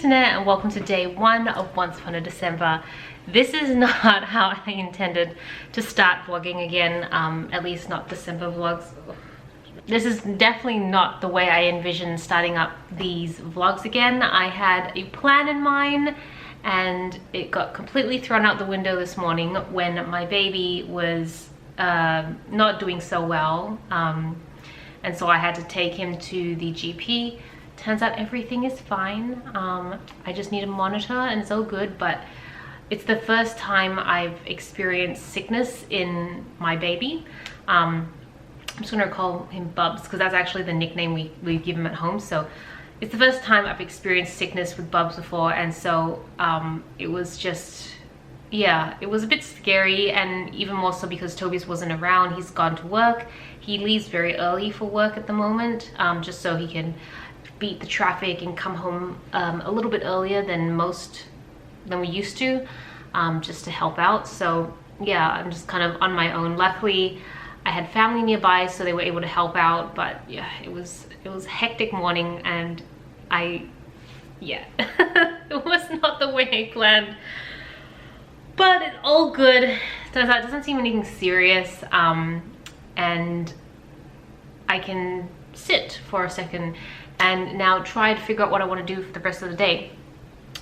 internet, and welcome to day 1 of Once Upon a December. This is not how I intended to start vlogging again, at least not December vlogs. This is definitely not the way I envisioned starting up these vlogs again. I had a plan in mind and it got completely thrown out the window this morning when my baby was not doing so well, and so I had to take him to the GP. Turns out everything is fine. I just need a monitor and it's all good, but it's the first time I've experienced sickness in my baby. I'm just gonna call him Bubs because that's actually the nickname we give him at home. So it's the first time I've experienced sickness with Bubs before, and so it was just, yeah, it was a bit scary, and even more so because Tobias wasn't around. He's gone to work. He leaves very early for work at the moment, just so he can beat the traffic and come home a little bit earlier than we used to, just to help out. So yeah, I'm just kind of on my own. Luckily I had family nearby, so they were able to help out, but yeah, it was a hectic morning, and it was not the way I planned, but it's all good. Turns out it doesn't seem anything serious, and I can sit for a second and now try to figure out what I want to do for the rest of the day.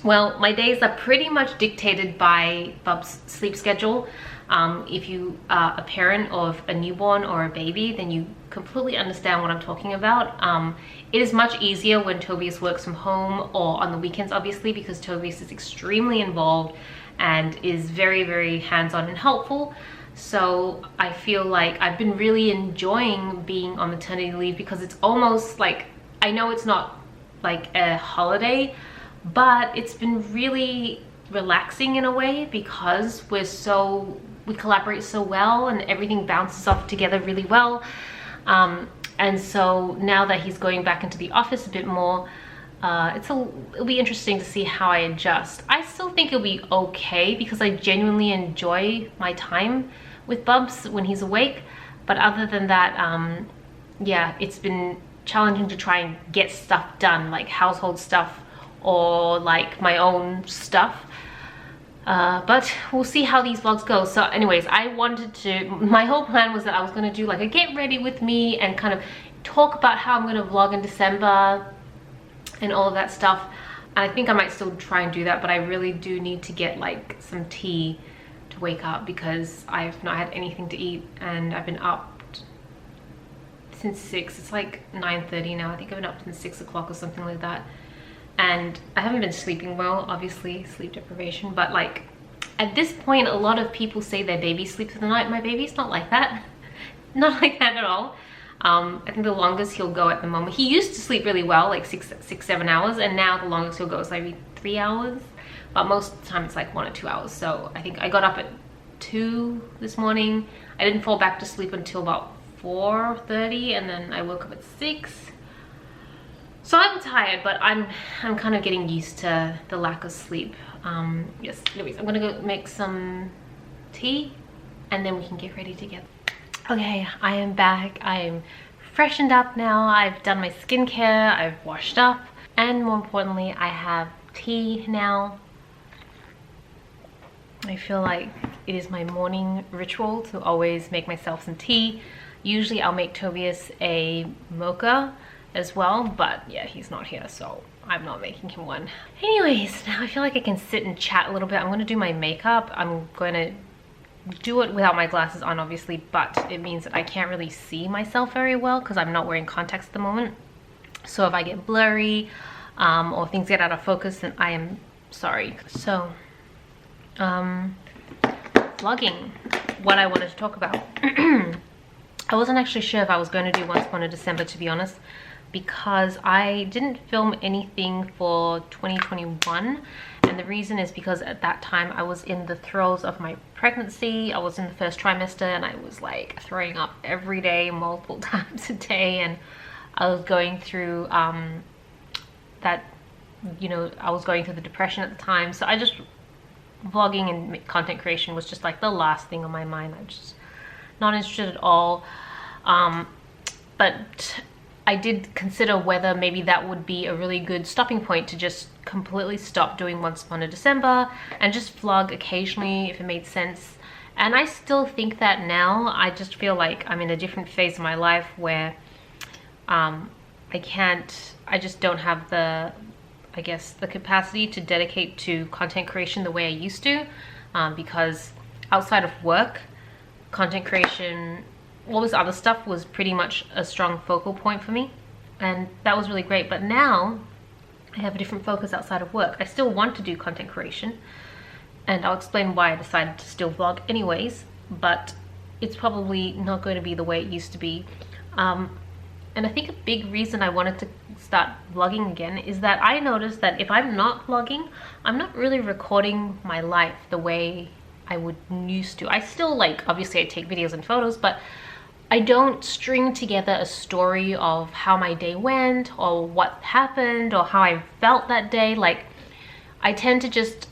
Well, my days are pretty much dictated by Bub's sleep schedule. If you are a parent of a newborn or a baby, then you completely understand what I'm talking about. It is much easier when Tobias works from home or on the weekends, obviously, because Tobias is extremely involved and is very, very hands-on and helpful. So I feel like I've been really enjoying being on maternity leave, because it's almost like, I know it's not like a holiday, but it's been really relaxing in a way, because we collaborate so well and everything bounces off together really well. And so now that he's going back into the office a bit more, it'll be interesting to see how I adjust. I still think it'll be okay because I genuinely enjoy my time with Bubs when he's awake. But other than that, yeah, it's been challenging to try and get stuff done, like household stuff or like my own stuff. But we'll see how these vlogs go. So anyways, my whole plan was that I was going to do like a get ready with me and kind of talk about how I'm going to vlog in December and all of that stuff. And I think I might still try and do that, but I really do need to get like some tea to wake up, because I've not had anything to eat and I've been up since 6. It's like 9:30 now. I think I've been up since 6 o'clock or something like that. And I haven't been sleeping well, obviously, sleep deprivation, but like at this point, a lot of people say their baby sleeps through the night. My baby's not like that. Not like that at all. I think the longest he'll go at the moment, he used to sleep really well, like 6-7 hours, and now the longest he'll go is like 3 hours, but most of the time it's like 1 or 2 hours. So I think I got up at 2 this morning. I didn't fall back to sleep until about 4:30, and then I woke up at 6. So I'm tired, but I'm kind of getting used to the lack of sleep. Yes, anyways, I'm gonna go make some tea and then we can get ready together. Okay, I am back. I'm freshened up now. I've done my skincare, I've washed up, and more importantly, I have tea now. I feel like it is my morning ritual to always make myself some tea. Usually I'll make Tobias a mocha as well, but yeah, he's not here, so I'm not making him one. Anyways, now I feel like I can sit and chat a little bit. I'm going to do my makeup. I'm going to do it without my glasses on, obviously, but it means that I can't really see myself very well because I'm not wearing contacts at the moment. So if I get blurry or things get out of focus, then I am sorry. So vlogging, what I wanted to talk about. I wasn't actually sure if I was going to do Once Upon a December, to be honest, because I didn't film anything for 2021, and the reason is because at that time I was in the throes of my pregnancy. I was in the first trimester and I was like throwing up every day, multiple times a day, and I was going through that, you know, I was going through the depression at the time. So I just, vlogging and content creation was just like the last thing on my mind. I'm just not interested at all. But I did consider whether maybe that would be a really good stopping point to just completely stop doing Once Upon a December and just vlog occasionally if it made sense. And I still think that now. I just feel like I'm in a different phase of my life where I just don't have the, I guess, the capacity to dedicate to content creation the way I used to, because outside of work, content creation, all this other stuff was pretty much a strong focal point for me, and that was really great. But now I have a different focus outside of work. I still want to do content creation, and I'll explain why I decided to still vlog anyways, but it's probably not going to be the way it used to be. And I think a big reason I wanted to start vlogging again is that I noticed that if I'm not vlogging, I'm not really recording my life the way I would used to. I still, like, obviously I take videos and photos, but I don't string together a story of how my day went or what happened or how I felt that day. Like, I tend to just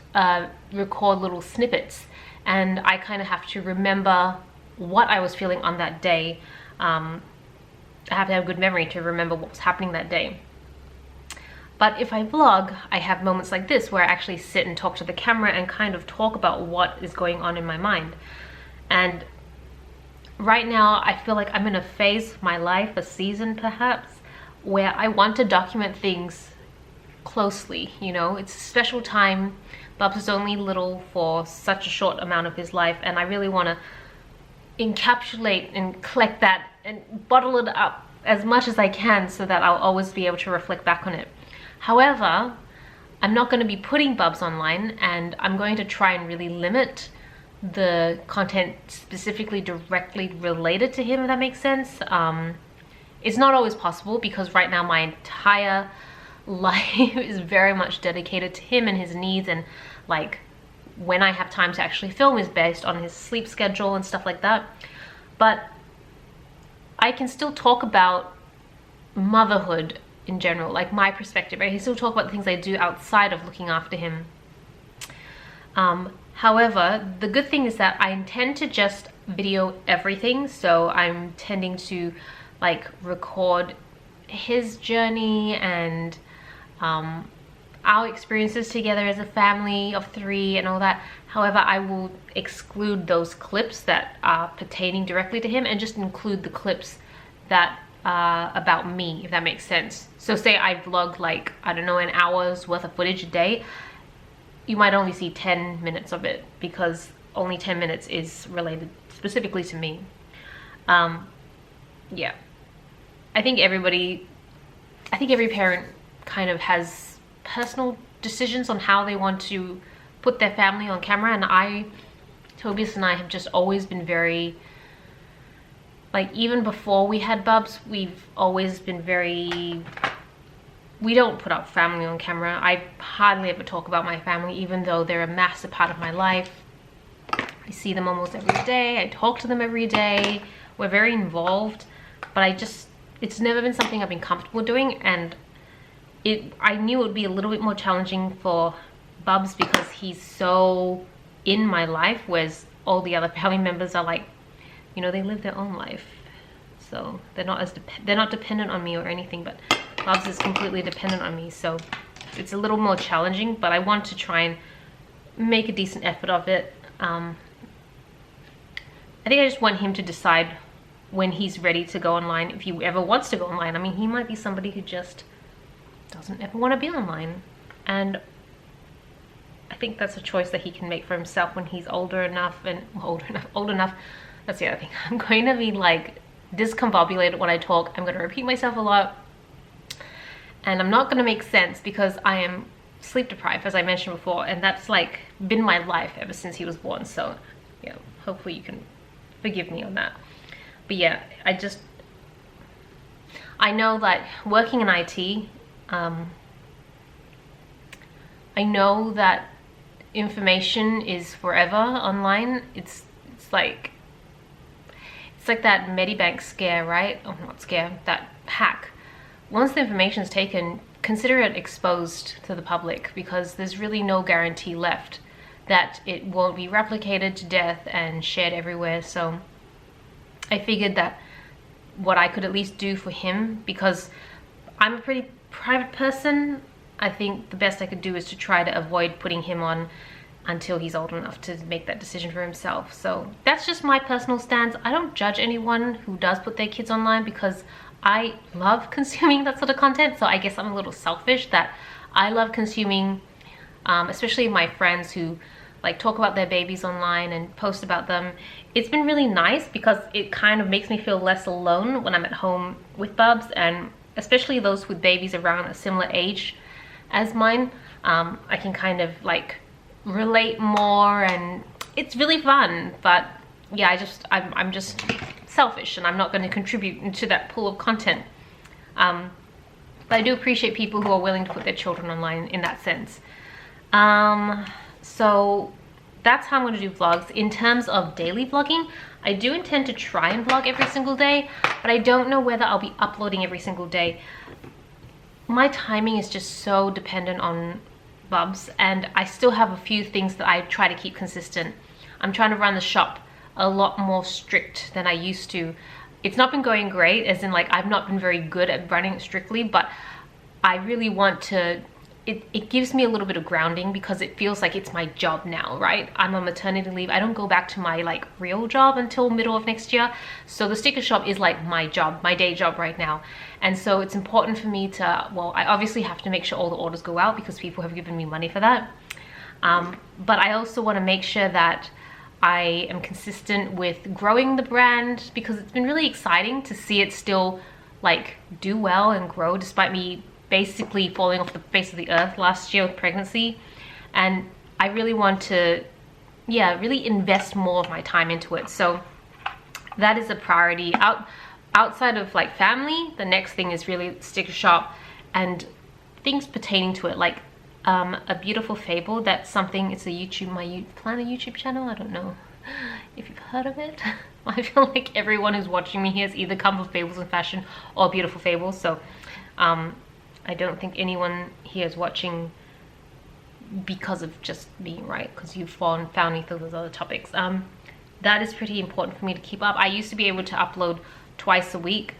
record little snippets, and I kind of have to remember what I was feeling on that day. I have to have a good memory to remember what was happening that day. But if I vlog, I have moments like this where I actually sit and talk to the camera and kind of talk about what is going on in my mind. And right now I feel like I'm in a phase of my life, a season perhaps, where I want to document things closely. You know, it's a special time. Bubs is only little for such a short amount of his life, and I really want to encapsulate and collect that and bottle it up as much as I can so that I'll always be able to reflect back on it. However, I'm not going to be putting Bubs online, and I'm going to try and really limit the content specifically directly related to him, if that makes sense. It's not always possible because right now my entire life is very much dedicated to him and his needs, and like when I have time to actually film is based on his sleep schedule and stuff like that. But I can still talk about motherhood in general, like my perspective. I can still talk about the things I do outside of looking after him. However, the good thing is that I intend to just video everything, so I'm tending to like record his journey and our experiences together as a family of 3 and all that. However, I will exclude those clips that are pertaining directly to him and just include the clips that are about me, if that makes sense. So say I vlog like, I don't know, an hour's worth of footage a day, you might only see 10 minutes of it because only 10 minutes is related specifically to me. Yeah, I think every parent kind of has personal decisions on how they want to put their family on camera, and Tobias and I have just always been very, like, even before we had Bubs, we've always been very, we don't put our family on camera. I hardly ever talk about my family, even though they're a massive part of my life. I see them almost every day. I talk to them every day. We're very involved, but it's never been something I've been comfortable doing, and I knew it would be a little bit more challenging for Bubs because he's so in my life, whereas all the other family members are like, you know, they live their own life, so they're not dependent on me or anything. But Bubs is completely dependent on me, so it's a little more challenging. But I want to try and make a decent effort of it. I think I just want him to decide when he's ready to go online, if he ever wants to go online. I mean, he might be somebody who just doesn't ever want to be online, and I think that's a choice that he can make for himself when he's older enough. That's the other thing. I'm going to be like discombobulated when I talk. I'm going to repeat myself a lot, and I'm not going to make sense because I am sleep deprived, as I mentioned before, and that's like been my life ever since he was born. So yeah, hopefully you can forgive me on that. But yeah, I know that working in IT, I know that information is forever online. It's like that Medibank scare, right? Oh, not scare, that hack. Once the information is taken, consider it exposed to the public, because there's really no guarantee left that it won't be replicated to death and shared everywhere. So I figured that what I could at least do for him, because I'm a pretty private person. I think the best I could do is to try to avoid putting him on until he's old enough to make that decision for himself. So that's just my personal stance. I don't judge anyone who does put their kids online, because I love consuming that sort of content. So I guess I'm a little selfish that I love consuming, especially my friends who like talk about their babies online and post about them. It's been really nice because it kind of makes me feel less alone when I'm at home with bubs, and especially those with babies around a similar age as mine. I can kind of like relate more, and it's really fun. But yeah, I'm just selfish, and I'm not going to contribute into that pool of content. But I do appreciate people who are willing to put their children online in that sense. So that's how I'm going to do vlogs. In terms of daily vlogging, I do intend to try and vlog every single day, but I don't know whether I'll be uploading every single day. My timing is just so dependent on bubs, and I still have a few things that I try to keep consistent. I'm trying to run the shop a lot more strict than I used to. It's not been going great, as in like I've not been very good at running it strictly, but I really want to. It gives me a little bit of grounding, because it feels like it's my job now, right? I'm on maternity leave. I don't go back to my like real job until middle of next year. So the sticker shop is like my job, my day job right now. And so it's important for me to, well, I obviously have to make sure all the orders go out, because people have given me money for that. But I also want to make sure that I am consistent with growing the brand, because it's been really exciting to see it still like do well and grow despite me basically falling off the face of the earth last year with pregnancy. And I really want to, yeah, really invest more of my time into it. So that is a priority. Outside of like family, the next thing is really sticker shop and things pertaining to it, like a beautiful fable. That's something, it's a YouTube, my plan a YouTube channel. I don't know if you've heard of it. I feel like everyone who's watching me here has either come for Fables and Fashion or Beautiful Fables. So I don't think anyone here is watching because of just me, right? Because you've found me through those other topics. That is pretty important for me to keep up. I used to be able to upload twice a week.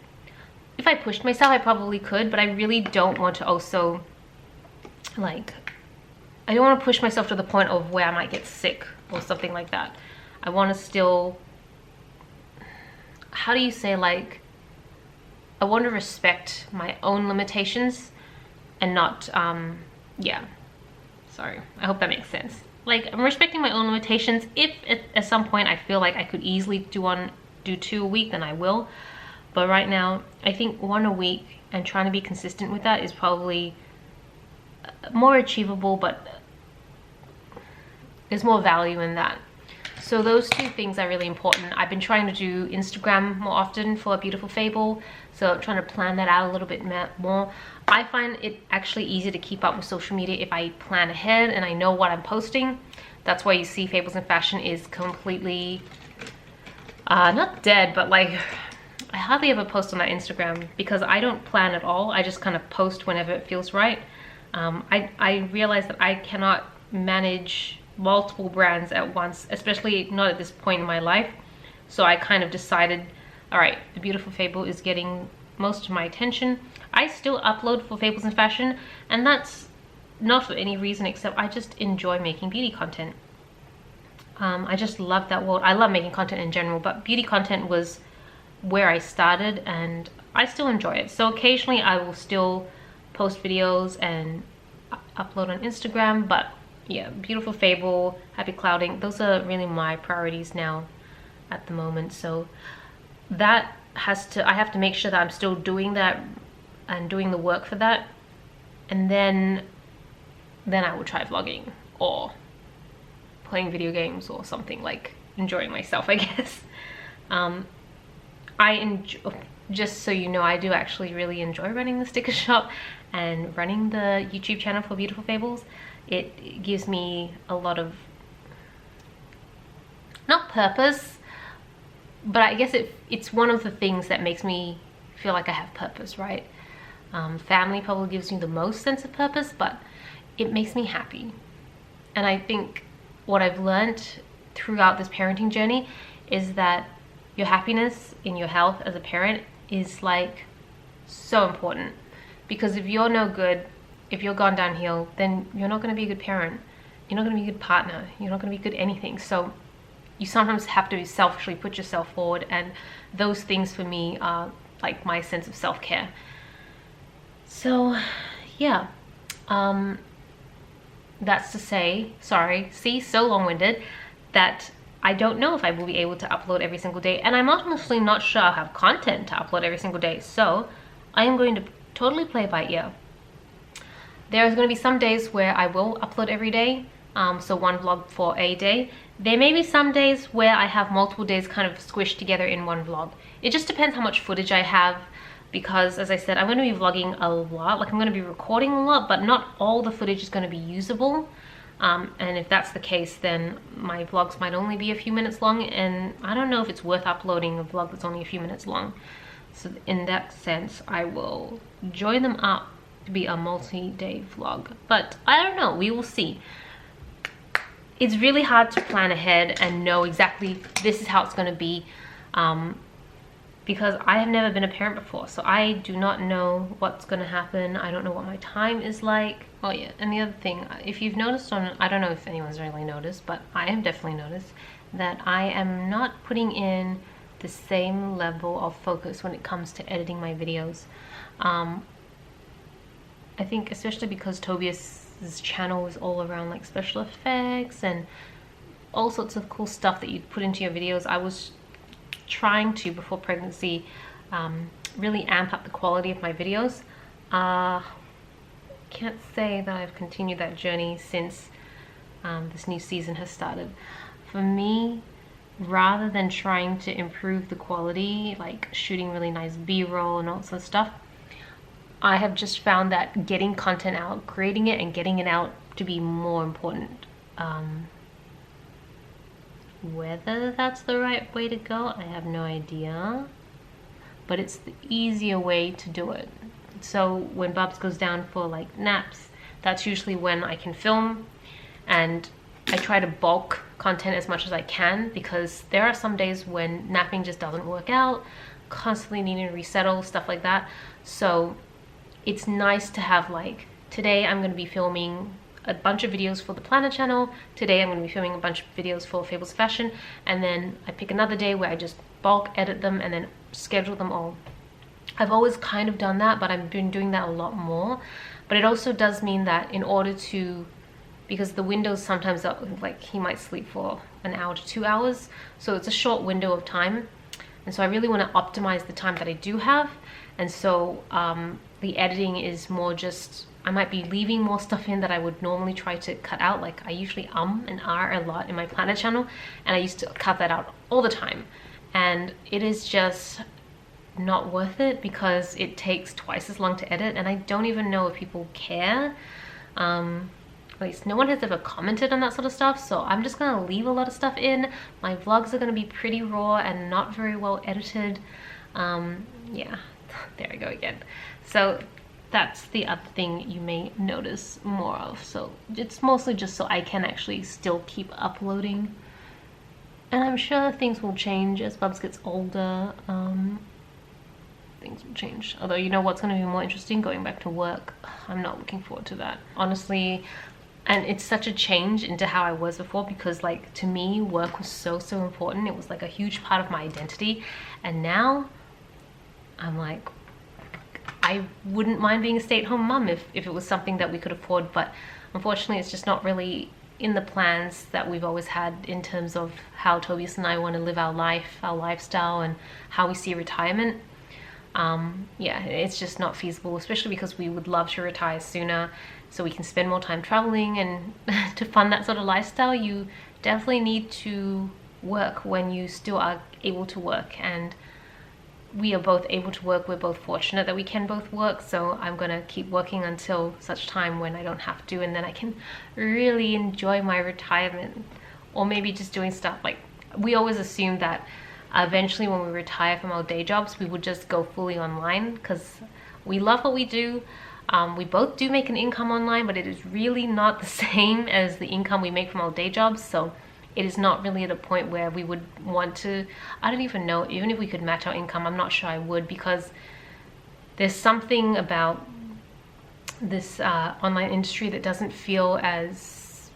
If I pushed myself, I probably could, but I really don't want to also, like, I don't want to push myself to the point of where I might get sick or something like that. I want to still, how do you say, like, I want to respect my own limitations and not, yeah, sorry, I hope that makes sense. Like, I'm respecting my own limitations. If at some point I feel like I could easily do 2 a week, then I will. But right now, I think 1 a week and trying to be consistent with that is probably more achievable, but there's more value in that. So those 2 things are really important. I've been trying to do Instagram more often for A Beautiful Fable, so I'm trying to plan that out a little bit more. I find it actually easier to keep up with social media if I plan ahead and I know what I'm posting. That's why you see Fables and Fashion is completely, not dead, but like, I hardly ever post on that Instagram because I don't plan at all. I just kind of post whenever it feels right. I realize that I cannot manage multiple brands at once, especially not at this point in my life. So I kind of decided, all right, The Beautiful Fable is getting most of my attention. I still upload for Fables and Fashion, and that's not for any reason except I just enjoy making beauty content. I just love that world. I love making content in general, but beauty content was where I started and I still enjoy it. So occasionally I will still post videos and upload on Instagram, but yeah, Beautiful Fable, Happy Clouding, those are really my priorities now at the moment. So that has to, I have to make sure that I'm still doing that and doing the work for that, and then I will try vlogging or playing video games or something, like enjoying myself, I guess. I enjoy, just so you know, I do actually really enjoy running the sticker shop and running the YouTube channel for Beautiful Fables. It gives me a lot of, not purpose, but I guess it's one of the things that makes me feel like I have purpose, right? Family probably gives me the most sense of purpose, but it makes me happy. And I think what I've learned throughout this parenting journey is that your happiness in your health as a parent is like so important, because if you're no good, if you're gone downhill, then you're not going to be a good parent, you're not going to be a good partner, you're not going to be good anything. So you sometimes have to selfishly put yourself forward, and those things for me are like my sense of self-care. So yeah, that's to say, sorry, see, so long-winded, that I don't know if I will be able to upload every single day, and I'm honestly not sure I'll have content to upload every single day. So I am going to totally play by ear. There's going to be some days where I will upload every day, so one vlog for a day. There may be some days where I have multiple days kind of squished together in one vlog. It just depends how much footage I have, because as I said, I'm going to be vlogging a lot, like I'm going to be recording a lot, but not all the footage is going to be usable. And if that's the case, then my vlogs might only be a few minutes long, and I don't know if it's worth uploading a vlog that's only a few minutes long. So in that sense, I will join them up to be a multi-day vlog, but I don't know, we will see. It's really hard to plan ahead and know exactly this is how it's going to be, because I have never been a parent before, so I do not know what's going to happen. I don't know what my time is like. Oh yeah, and the other thing, if you've noticed on, I don't know if anyone's really noticed, but I have definitely noticed that I am not putting in the same level of focus when it comes to editing my videos. I think especially because Tobias's channel is all around like special effects and all sorts of cool stuff that you put into your videos. I was trying to, before pregnancy, really amp up the quality of my videos. Can't say that I've continued that journey since this new season has started. For me, rather than trying to improve the quality, like shooting really nice B-roll and all sorts of stuff, I have just found that getting content out, creating it and getting it out to be more important. Whether that's the right way to go, I have no idea, but it's the easier way to do it. So when Bubs goes down for like naps, that's usually when I can film, and I try to bulk content as much as I can, because there are some days when napping just doesn't work out, constantly needing to resettle, stuff like that. So it's nice to have like, today I'm going to be filming a bunch of videos for the Planner channel, today I'm going to be filming a bunch of videos for Fables of Fashion, and then I pick another day where I just bulk edit them and then schedule them all. I've always kind of done that, but I've been doing that a lot more. But it also does mean that in order to, because the windows sometimes are like, he might sleep for an hour to 2 hours, so it's a short window of time, and so I really want to optimize the time that I do have. And so the editing is more just, I might be leaving more stuff in that I would normally try to cut out. Like I usually and a lot in my Planner channel, and I used to cut that out all the time, and it is just not worth it because it takes twice as long to edit, and I don't even know if people care. At least no one has ever commented on that sort of stuff, so I'm just gonna leave a lot of stuff in. My vlogs are gonna be pretty raw and not very well edited. Yeah, there I go again. So that's the other thing you may notice more of. So it's mostly just so I can actually still keep uploading, and I'm sure things will change as Bubs gets older. Things will change. Although, you know what's going to be more interesting? Going back to work. I'm not looking forward to that, honestly. And it's such a change into how I was before, because like to me work was so important. It was like a huge part of my identity, and now I'm like, I wouldn't mind being a stay-at-home mum if it was something that we could afford, but unfortunately it's just not really in the plans that we've always had in terms of how Tobias and I want to live our life, our lifestyle, and how we see retirement. Yeah, it's just not feasible, especially because we would love to retire sooner so we can spend more time traveling, and to fund that sort of lifestyle you definitely need to work when you still are able to work, and we are both able to work. We're both fortunate that we can both work, so I'm gonna keep working until such time when I don't have to, and then I can really enjoy my retirement. Or maybe just doing stuff like, we always assume that eventually when we retire from our day jobs we would just go fully online, because we love what we do. We both do make an income online, but it is really not the same as the income we make from our day jobs. So it is not really at a point where we would want to, I don't even know, even if we could match our income, I'm not sure I would, because there's something about this online industry that doesn't feel as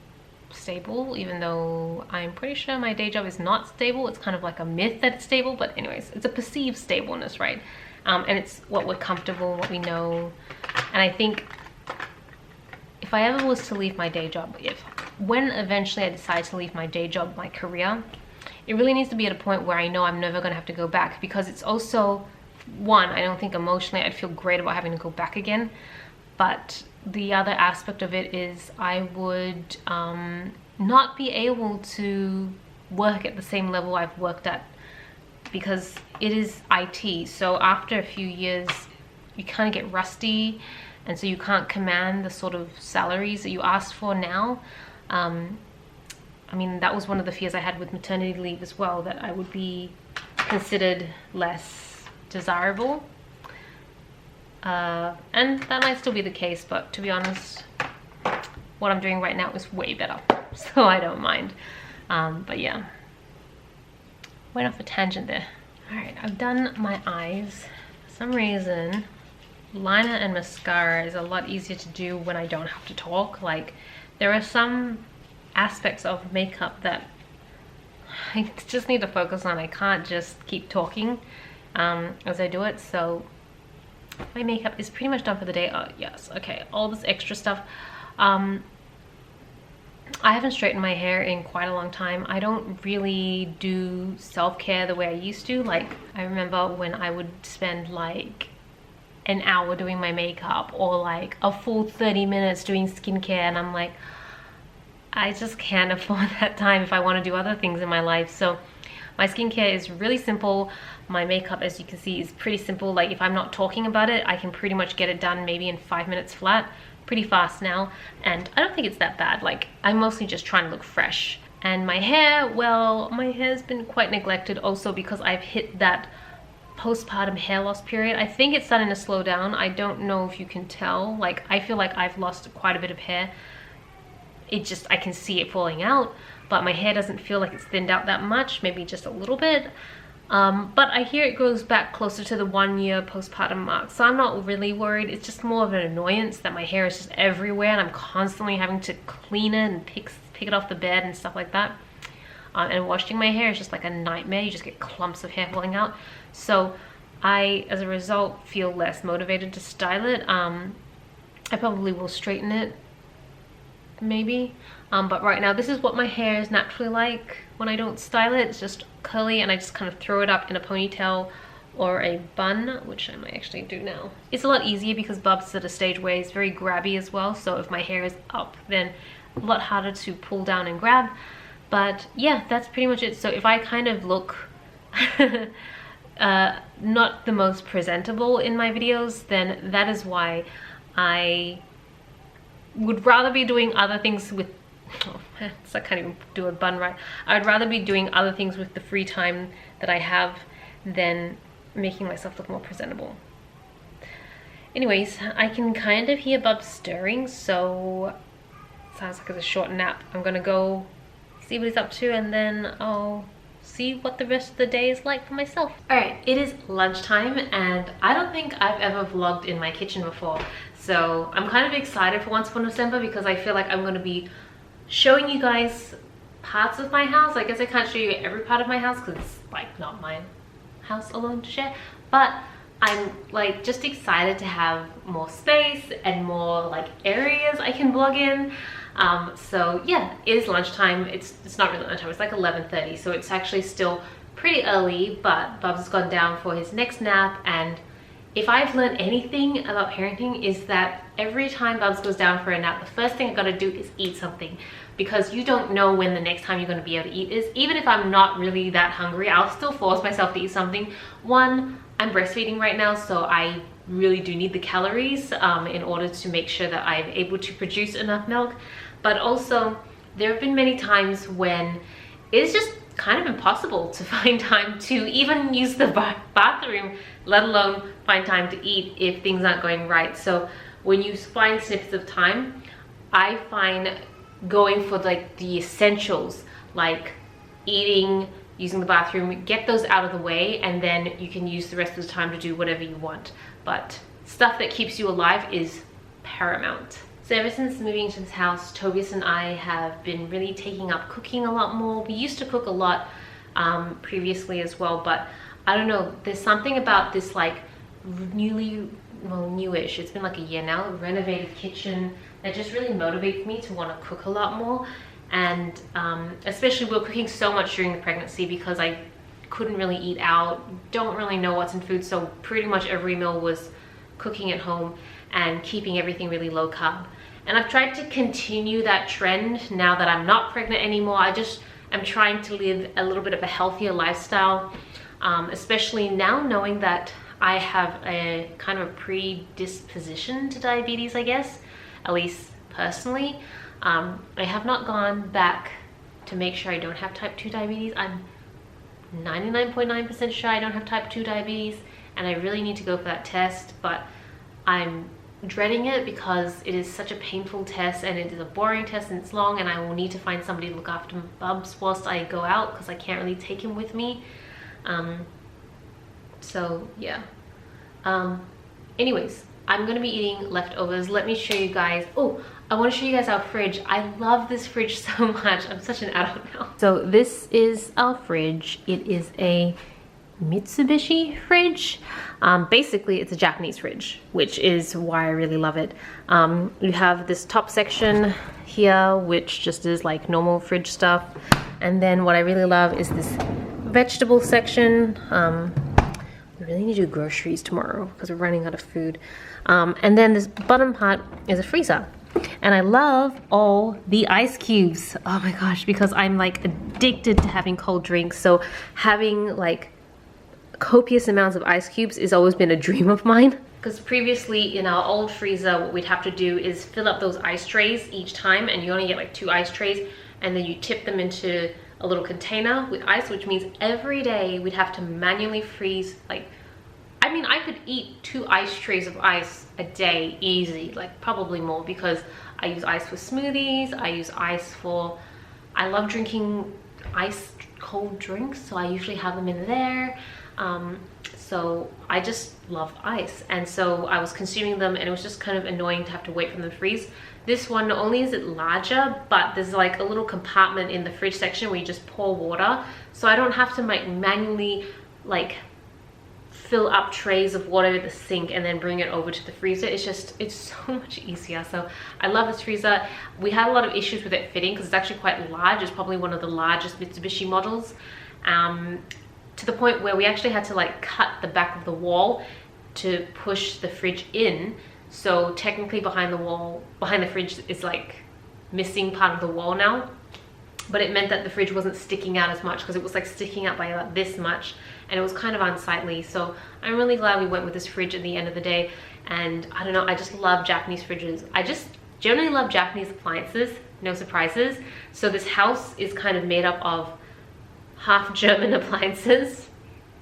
stable, even though I'm pretty sure my day job is not stable. It's kind of like a myth that it's stable, but anyways, it's a perceived stableness, right? And it's what we're comfortable, what we know. And I think if I ever was to leave my day job, when eventually I decide to leave my day job, my career, it really needs to be at a point where I know I'm never going to have to go back, because it's also, one, I don't think emotionally I'd feel great about having to go back again, but the other aspect of it is I would not be able to work at the same level I've worked at, because it is IT. So after a few years you kind of get rusty, and so you can't command the sort of salaries that you asked for now. I mean, that was one of the fears I had with maternity leave as well, that I would be considered less desirable. And that might still be the case, but to be honest, what I'm doing right now is way better, so I don't mind. But yeah, went off a tangent there. All right, I've done my eyes. For some reason, liner and mascara is a lot easier to do when I don't have to talk. Like, there are some aspects of makeup that I just need to focus on. I can't just keep talking as I do it. So my makeup is pretty much done for the day. Oh yes, okay, all this extra stuff. I haven't straightened my hair in quite a long time. I don't really do self-care the way I used to. Like, I remember when I would spend like an hour doing my makeup, or like a full 30 minutes doing skincare, and I'm like, I just can't afford that time if I want to do other things in my life. So my skincare is really simple. My makeup, as you can see, is pretty simple. Like, if I'm not talking about it, I can pretty much get it done maybe in 5 minutes flat. Pretty fast now, and I don't think it's that bad. Like, I'm mostly just trying to look fresh. And my hair, well, my hair's been quite neglected also because I've hit that postpartum hair loss period. I think it's starting to slow down. I don't know if you can tell. Like, I feel like I've lost quite a bit of hair. It just, I can see it falling out, but my hair doesn't feel like it's thinned out that much, maybe just a little bit. But I hear it goes back closer to the 1 year postpartum mark, so I'm not really worried. It's just more of an annoyance that my hair is just everywhere and I'm constantly having to clean it and pick it off the bed and stuff like that. And washing my hair is just like a nightmare. You just get clumps of hair falling out. So I, as a result, feel less motivated to style it. I probably will straighten it, maybe. But right now, this is what my hair is naturally like when I don't style it. It's just curly, and I just kind of throw it up in a ponytail or a bun, which I might actually do now. It's a lot easier because Bub's at a stage where he's very grabby as well, so if my hair is up, then a lot harder to pull down and grab. But yeah, that's pretty much it. So if I kind of look not the most presentable in my videos, then that is why. I would rather be doing other things with, oh man, so I can't even do a bun right. I'd rather be doing other things with the free time that I have than making myself look more presentable. Anyways, I can kind of hear Bub stirring, so sounds like it's a short nap. I'm gonna go see what he's up to, and then I'll see what the rest of the day is like for myself. Alright, it is lunchtime, and I don't think I've ever vlogged in my kitchen before. So I'm kind of excited for Once Upon a December because I feel like I'm going to be showing you guys parts of my house. I guess I can't show you every part of my house because it's like not my house alone to share. But I'm like just excited to have more space and more like areas I can vlog in. So yeah, it is lunchtime. It's not really lunchtime. It's like 11:30, so it's actually still pretty early. But Bubs has gone down for his next nap, and if I've learned anything about parenting is that every time Bubs goes down for a nap, the first thing I gotta do is eat something, because you don't know when the next time you're gonna be able to eat is. Even if I'm not really that hungry, I'll still force myself to eat something. One, I'm breastfeeding right now, so I really do need the calories in order to make sure that I'm able to produce enough milk. But also, there have been many times when it's just kind of impossible to find time to even use the bathroom, let alone find time to eat if things aren't going right. So when you find snippets of time, I find going for like the essentials, like eating, using the bathroom, get those out of the way, and then you can use the rest of the time to do whatever you want. But stuff that keeps you alive is paramount. So ever since moving to this house, Tobias and I have been really taking up cooking a lot more. We used to cook a lot previously as well, but I don't know, there's something about this like newish, it's been like a year now, renovated kitchen that just really motivates me to want to cook a lot more. And especially we were cooking so much during the pregnancy because I couldn't really eat out, don't really know what's in food, so pretty much every meal was cooking at home and keeping everything really low carb. And I've tried to continue that trend now that I'm not pregnant anymore. I'm trying to live a little bit of a healthier lifestyle, especially now knowing that I have a kind of a predisposition to diabetes, I guess, at least personally. I have not gone back to make sure I don't have type 2 diabetes. I'm 99.9% sure I don't have type 2 diabetes, and I really need to go for that test, but I'm dreading it because it is such a painful test and it is a boring test and it's long, and I will need to find somebody to look after Bubs whilst I go out because I can't really take him with me. So yeah. Anyways, I'm gonna be eating leftovers. Let me show you guys. Oh, I want to show you guys our fridge. I love this fridge so much. I'm such an adult now. So this is our fridge. It is a Mitsubishi fridge. Basically it's a Japanese fridge, which is why I really love it. You have this top section here, which just is like normal fridge stuff, and then what I really love is this vegetable section. We really need to do groceries tomorrow because we're running out of food. And then this bottom part is a freezer, and I love all the ice cubes. Oh my gosh, because I'm like addicted to having cold drinks, so having like copious amounts of ice cubes has always been a dream of mine. Because previously in our old freezer, what we'd have to do is fill up those ice trays each time, and you only get like 2 ice trays, and then you tip them into a little container with ice, which means every day we'd have to manually freeze. Like, I mean, I could eat 2 ice trays of ice a day easy, like probably more, because I use ice for smoothies, I use ice for, I love drinking ice cold drinks, so I usually have them in there. So I just love ice, and so I was consuming them, and it was just kind of annoying to have to wait for them to freeze. This one, not only is it larger, but there's like a little compartment in the fridge section where you just pour water, so I don't have to like manually like fill up trays of water at the sink and then bring it over to the freezer. It's so much easier. So I love this freezer. We had a lot of issues with it fitting because it's actually quite large. It's probably one of the largest Mitsubishi models, to the point where we actually had to like cut the back of the wall to push the fridge in. So technically behind the fridge is like missing part of the wall now, but it meant that the fridge wasn't sticking out as much because it was like sticking out by about this much, and it was kind of unsightly. So I'm really glad we went with this fridge at the end of the day. And I don't know, I just love Japanese fridges. I just generally love Japanese appliances, no surprises. So this house is kind of made up of half German appliances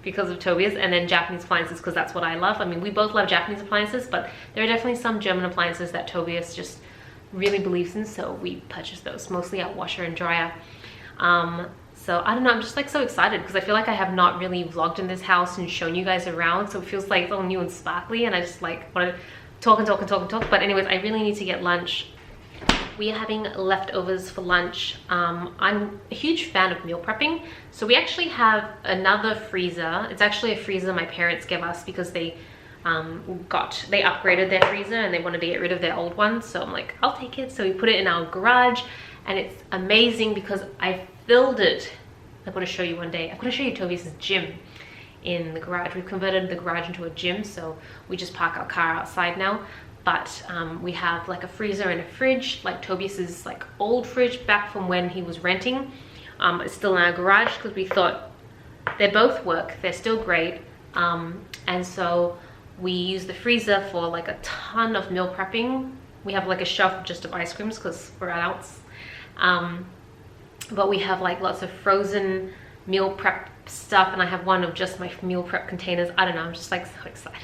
because of Tobias, and then Japanese appliances because that's what I love. I mean, we both love Japanese appliances, but there are definitely some German appliances that Tobias just really believes in, so we purchased those, mostly our washer and dryer. So I don't know, I'm just like so excited because I feel like I have not really vlogged in this house and shown you guys around, so it feels like it's all new and sparkly, and I just like want to talk and talk and talk and talk. But anyways, I really need to get lunch. We are having leftovers for lunch. I'm a huge fan of meal prepping, so we actually have another freezer. It's actually a freezer my parents gave us because they upgraded their freezer and they wanted to get rid of their old one. So I'm like, I'll take it. So we put it in our garage, and it's amazing because I filled it. I'm going to show you one day. I'm going to show you Tobias's gym in the garage. We've converted the garage into a gym, so we just park our car outside now. But we have like a freezer and a fridge, like Tobias's like old fridge back from when he was renting. It's still in our garage because we thought they both work. They're still great. And so we use the freezer for like a ton of meal prepping. We have like a shelf just of ice creams because we're adults. But we have like lots of frozen meal prep stuff, and I have one of just my meal prep containers. I don't know, I'm just like so excited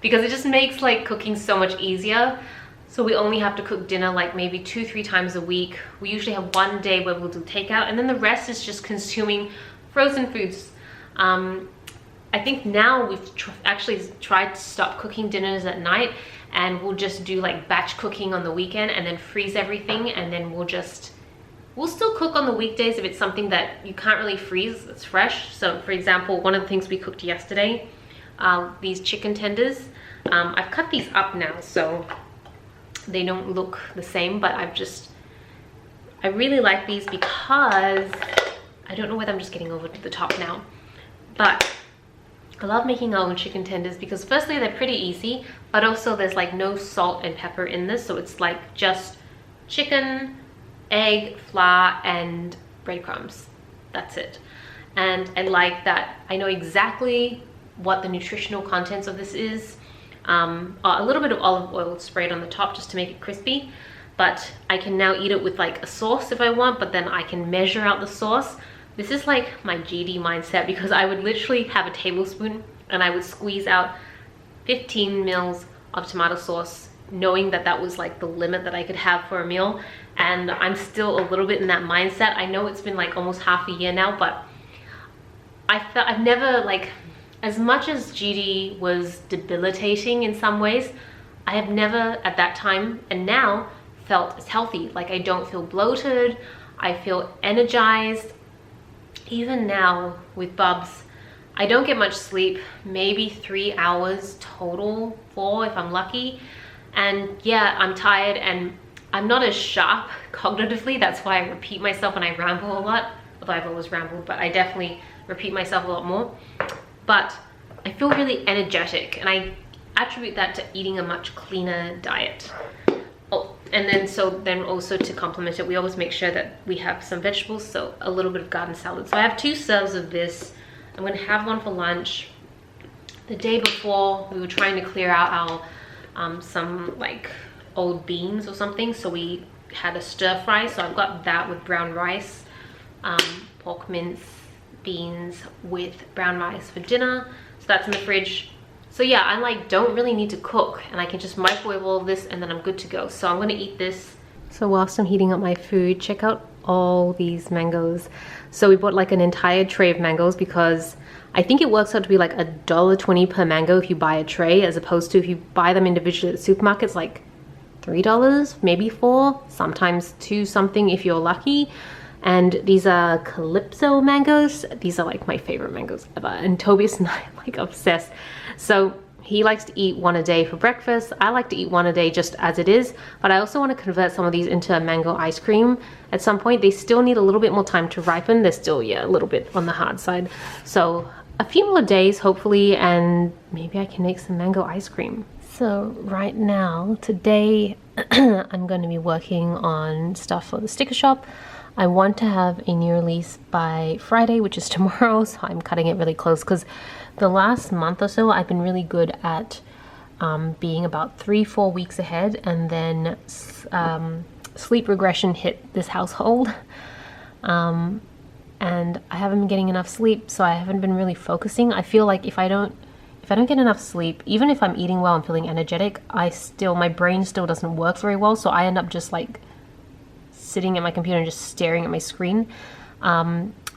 because it just makes like cooking so much easier. So we only have to cook dinner like maybe 2-3 times a week. We usually have one day where we'll do takeout, and then the rest is just consuming frozen foods. I think now we've actually tried to stop cooking dinners at night, and we'll just do like batch cooking on the weekend and then freeze everything, and then we'll still cook on the weekdays if it's something that you can't really freeze, it's fresh. So for example, one of the things we cooked yesterday, these chicken tenders, I've cut these up now so they don't look the same, but I really like these because I don't know whether I'm just getting over to the top now, but I love making our own chicken tenders because firstly they're pretty easy, but also there's like no salt and pepper in this, so it's like just chicken, egg, flour, and breadcrumbs. That's it. And I like that I know exactly what the nutritional contents of this is. A little bit of olive oil sprayed on the top just to make it crispy, but I can now eat it with like a sauce if I want, but then I can measure out the sauce. This is like my GD mindset, because I would literally have a tablespoon and I would squeeze out 15 mils of tomato sauce, knowing that that was like the limit that I could have for a meal. And I'm still a little bit in that mindset. I know it's been like almost half a year now, but I've never, like, as much as GD was debilitating in some ways, I have never at that time and now felt as healthy. Like, I don't feel bloated, I feel energized. Even now with Bubs, I don't get much sleep, maybe 3 hours total, 4 if I'm lucky. And yeah, I'm tired and I'm not as sharp cognitively. That's why I repeat myself and I ramble a lot. Although I've always rambled, but I definitely repeat myself a lot more. But I feel really energetic, and I attribute that to eating a much cleaner diet. Oh, and then also to complement it, we always make sure that we have some vegetables, so a little bit of garden salad. So I have 2 serves of this. I'm gonna have one for lunch. The day before, we were trying to clear out our some like old beans or something, so we had a stir fry, so I've got that with brown rice, pork mince, beans with brown rice for dinner, so that's in the fridge. So yeah, I like don't really need to cook, and I can just microwave all of this and then I'm good to go. So I'm gonna eat this. So whilst I'm heating up my food, check out all these mangoes. So we bought like an entire tray of mangoes because I think it works out to be like $1.20 per mango if you buy a tray, as opposed to if you buy them individually at supermarkets, like $3, maybe $4, sometimes $2 something if you're lucky. And these are Calypso mangoes. These are like my favorite mangoes ever, and Tobias and I are like obsessed. So he likes to eat one a day for breakfast. I like to eat one a day just as it is, but I also want to convert some of these into a mango ice cream at some point. They still need a little bit more time to ripen. They're still, yeah, a little bit on the hard side. So a few more days hopefully, and maybe I can make some mango ice cream. So right now, today, I'm going to be working on stuff for the sticker shop. I want to have a new release by Friday, which is tomorrow, so I'm cutting it really close because the last month or so I've been really good at being about 3-4 weeks ahead, and then sleep regression hit this household, and I haven't been getting enough sleep, so I haven't been really focusing. I feel like if I don't get enough sleep, even if I'm eating well and feeling energetic, my brain still doesn't work very well, so I end up just like sitting at my computer and just staring at my screen.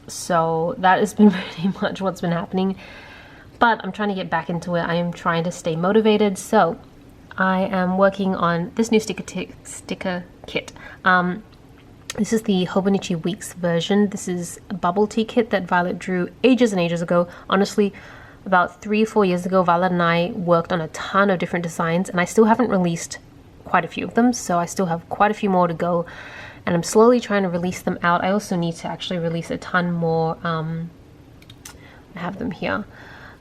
So that has been pretty much what's been happening, but I'm trying to get back into it. I am trying to stay motivated, so I am working on this new sticker kit. This is the Hobonichi Weeks version. This is a bubble tea kit that Violet drew ages and ages ago. Honestly, about 3 or 4 years ago, Violet and I worked on a ton of different designs, and I still haven't released quite a few of them, so I still have quite a few more to go, and I'm slowly trying to release them out. I also need to actually release a ton more. I have them here.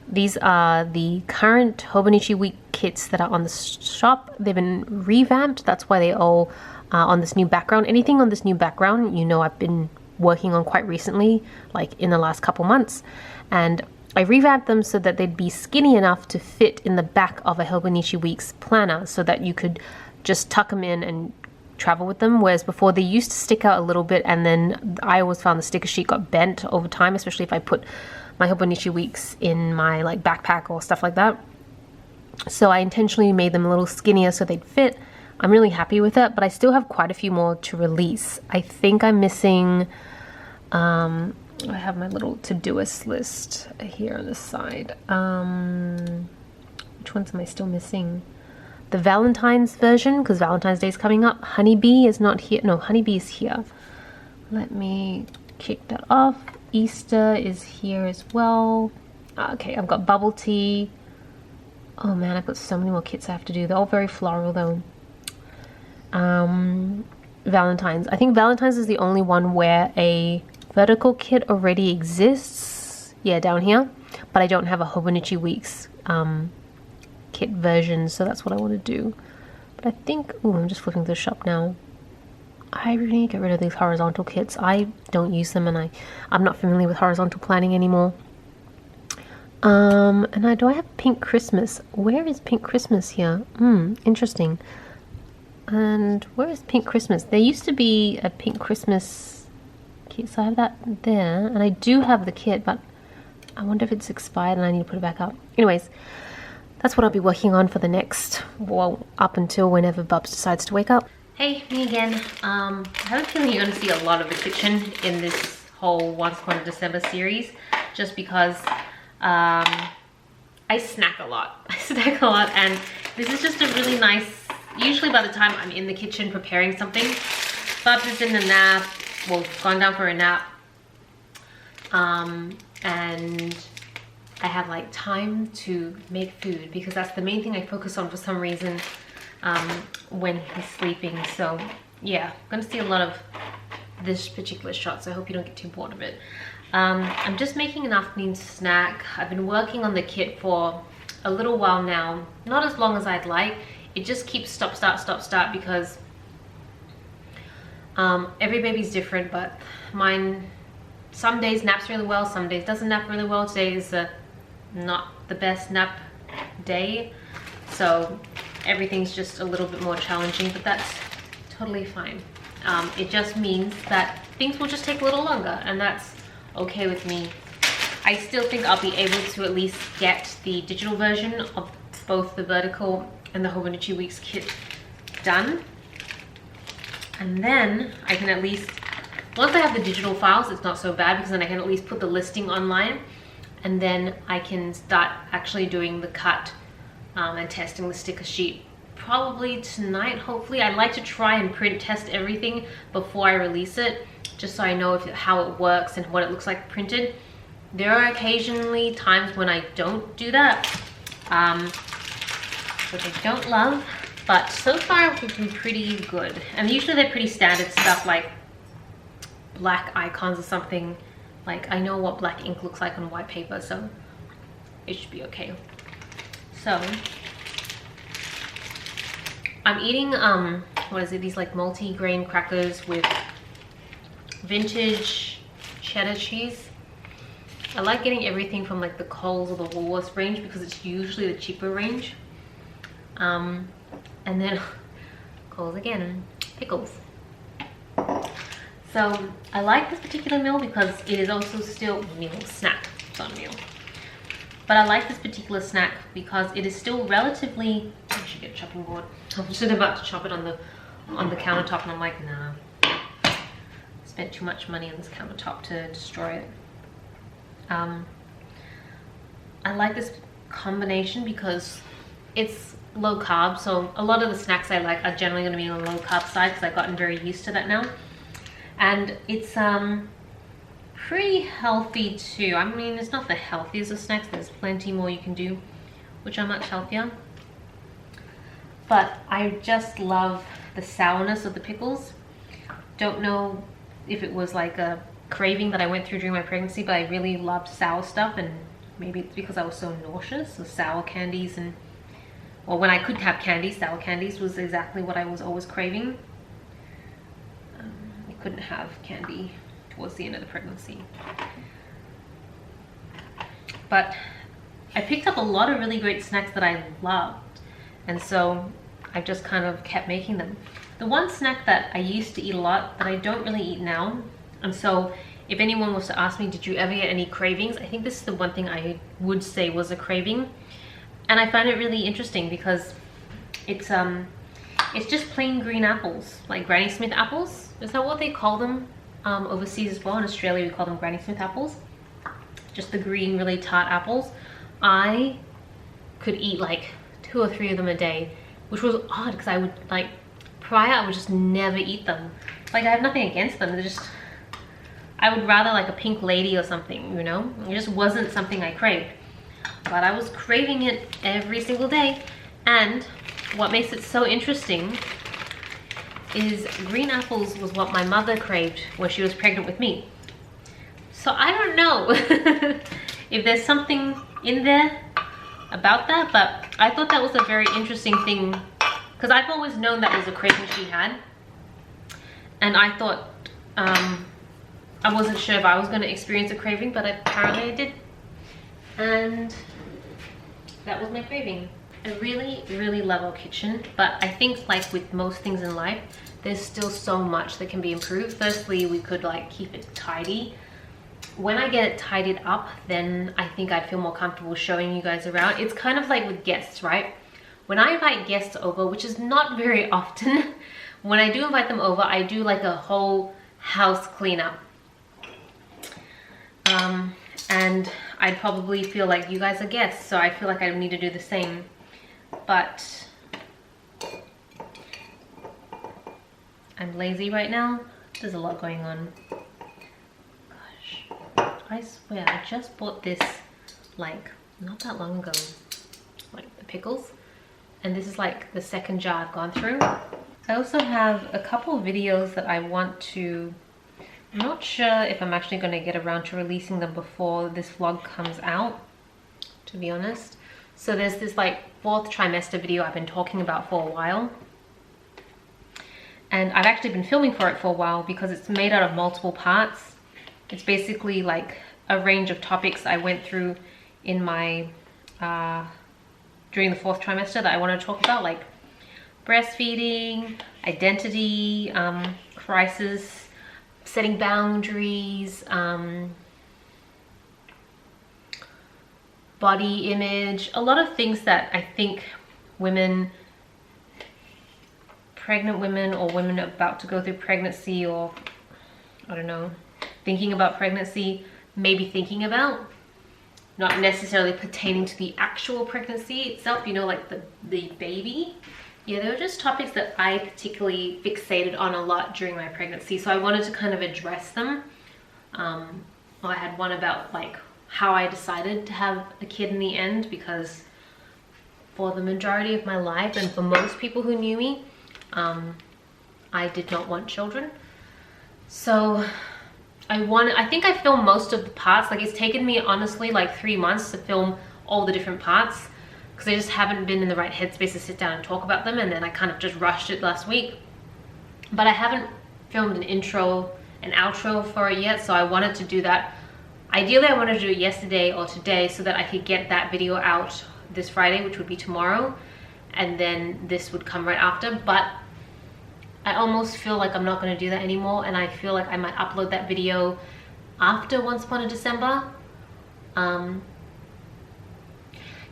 These are the current Hobonichi Week kits that are on the shop. They've been revamped. That's why they all are on this new background. Anything on this new background, you know, I've been working on quite recently, like in the last couple months. And I revamped them so that they'd be skinny enough to fit in the back of a Hobonichi Weeks planner, so that you could just tuck them in and travel with them, whereas before they used to stick out a little bit, and then I always found the sticker sheet got bent over time, especially if I put my Hobonichi Weeks in my like backpack or stuff like that. So I intentionally made them a little skinnier so they'd fit. I'm really happy with it, but I still have quite a few more to release. I think I'm missing, I have my little to-doist list here on the side. Which ones am I still missing? The Valentine's version, because Valentine's Day is coming up. Honeybee is not here. No, Honeybee is here. Let me kick that off. Easter is here as well. Okay, I've got bubble tea. Oh man, I've got so many more kits I have to do. They're all very floral though. Valentine's. I think Valentine's is the only one where a vertical kit already exists. Yeah, down here. But I don't have a Hobonichi Weeks kit version, so that's what I want to do. But I think, oh, I'm just flipping through the shop now. I really need to get rid of these horizontal kits. I don't use them, and I'm not familiar with horizontal planning anymore. And do I have Pink Christmas? Where is Pink Christmas here? Interesting. And where is Pink Christmas? There used to be a Pink Christmas kit, so I have that there, and I do have the kit, but I wonder if it's expired and I need to put it back up. Anyways, that's what I'll be working on for the next, well, up until whenever Bubs decides to wake up. Hey, me again. I have a feeling you're going to see a lot of the kitchen in this whole Once Upon a December series, just because I snack a lot. I snack a lot, and this is just a really nice, usually by the time I'm in the kitchen preparing something, Bubs is in the nap, well, gone down for a nap, and I have like time to make food, because that's the main thing I focus on for some reason when he's sleeping. So yeah, I'm gonna see a lot of this particular shot, so I hope you don't get too bored of it. I'm just making an afternoon snack. I've been working on the kit for a little while now, not as long as I'd like. It just keeps stop start because every baby's different, but mine some days naps really well, some days doesn't nap really well. Today is not the best nap day, so everything's just a little bit more challenging, but that's totally fine. It just means that things will just take a little longer, and that's okay with me. I still think I'll be able to at least get the digital version of both the vertical and the Hobonichi Weeks kit done, and then I can at least, once I have the digital files, it's not so bad, because then I can at least put the listing online, and then I can start actually doing the cut and testing the sticker sheet probably tonight, hopefully. I like to try and print test everything before I release it, just so I know how it works and what it looks like printed. There are occasionally times when I don't do that, which I don't love, but so far it's been pretty good. And usually they're pretty standard stuff, like black icons or something. Like, I know what black ink looks like on white paper, so it should be okay. So I'm eating what is it, these like multi-grain crackers with vintage cheddar cheese. I like getting everything from like the Coles or the Woolworths range, because it's usually the cheaper range. And then Coles again, pickles. So I like this particular meal because it is also still snack, it's not a meal. But I like this particular snack because it is still relatively, I should get a chopping board. I'm just about to chop it on the countertop, and I'm like, nah. Spent too much money on this countertop to destroy it. I like this combination because it's low carb, so a lot of the snacks I like are generally going to be on the low carb side, because I've gotten very used to that now. And it's pretty healthy too. I mean, it's not the healthiest of snacks, there's plenty more you can do which are much healthier, but I just love the sourness of the pickles. Don't know if it was like a craving that I went through during my pregnancy, but I really loved sour stuff, and maybe it's because I was so nauseous. So sour candies, and well, when I could have candy, sour candies was exactly what I was always craving. I couldn't have candy towards the end of the pregnancy, but I picked up a lot of really great snacks that I loved, and so I've just kind of kept making them. The one snack that I used to eat a lot that I don't really eat now, and so if anyone was to ask me, did you ever get any cravings, I think this is the one thing I would say was a craving. And I find it really interesting because it's It's just plain green apples, like Granny Smith apples. Is that what they call them overseas as well? In Australia we call them Granny Smith apples. Just the green, really tart apples. I could eat like 2 or 3 of them a day, which was odd because I would like, prior I would just never eat them. Like I have nothing against them, they're just, I would rather like a pink lady or something, you know? It just wasn't something I craved. But I was craving it every single day. And what makes it so interesting is green apples was what my mother craved when she was pregnant with me. So I don't know if there's something in there about that, but I thought that was a very interesting thing because I've always known that was a craving she had. And I thought, I wasn't sure if I was going to experience a craving, but apparently I did. And that was my craving. I really, really love our kitchen, but I think like with most things in life, there's still so much that can be improved. Firstly, we could like keep it tidy. When I get it tidied up, then I think I'd feel more comfortable showing you guys around. It's kind of like with guests, right? When I invite guests over, which is not very often, when I do invite them over, I do like a whole house cleanup. And I'd probably feel like you guys are guests, so I feel like I need to do the same. But I'm lazy right now. There's a lot going on. Gosh, I swear I just bought this like not that long ago, like the pickles, and this is like the second jar I've gone through. I also have a couple of videos that I want to, I'm not sure if I'm actually going to get around to releasing them before this vlog comes out, to be honest. So there's this like 4th trimester video I've been talking about for a while. And I've actually been filming for it for a while because it's made out of multiple parts. It's basically like a range of topics I went through in my, during the 4th trimester that I want to talk about, like breastfeeding, identity, crisis, setting boundaries, body image, a lot of things that I think women, pregnant women or women about to go through pregnancy, or I don't know, thinking about pregnancy, maybe thinking about, not necessarily pertaining to the actual pregnancy itself, you know, like the baby. Yeah, they were just topics that I particularly fixated on a lot during my pregnancy, so I wanted to kind of address them. I had one about like how I decided to have a kid in the end, because for the majority of my life and for most people who knew me, I did not want children. So I think I filmed most of the parts. Like it's taken me honestly like 3 months to film all the different parts, because I just haven't been in the right headspace to sit down and talk about them, and then I kind of just rushed it last week. But I haven't filmed an intro and outro for it yet, so I wanted to do that. Ideally, I wanted to do it yesterday or today so that I could get that video out this Friday, which would be tomorrow, and then this would come right after. But I almost feel like I'm not going to do that anymore, and I feel like I might upload that video after Once Upon a December.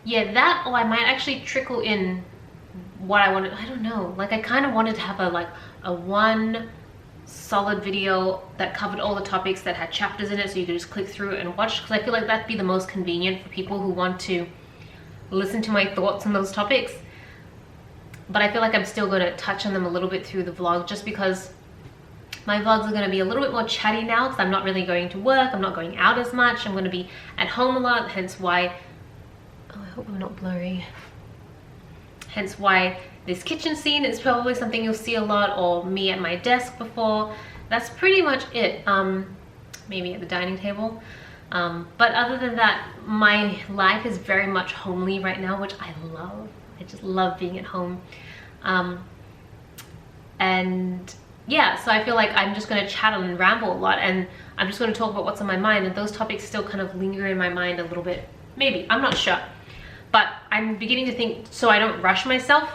Yeah, that, or I might actually trickle in what I wanted. I don't know, like I kind of wanted to have a one solid video that covered all the topics, that had chapters in it, so you could just click through it and watch, because I feel like that'd be the most convenient for people who want to listen to my thoughts on those topics. But I feel like I'm still going to touch on them a little bit through the vlog, just because my vlogs are going to be a little bit more chatty now, because I'm not really going to work, I'm not going out as much, I'm going to be at home a lot, hence why, oh, I hope I'm not blurry, hence why this kitchen scene is probably something you'll see a lot, or me at my desk before. That's pretty much it. Maybe at the dining table. But other than that, my life is very much homely right now, which I love. I just love being at home. And yeah, so I feel like I'm just going to chat and ramble a lot, and I'm just going to talk about what's on my mind, and those topics still kind of linger in my mind a little bit. Maybe, I'm not sure. But I'm beginning to think, so I don't rush myself,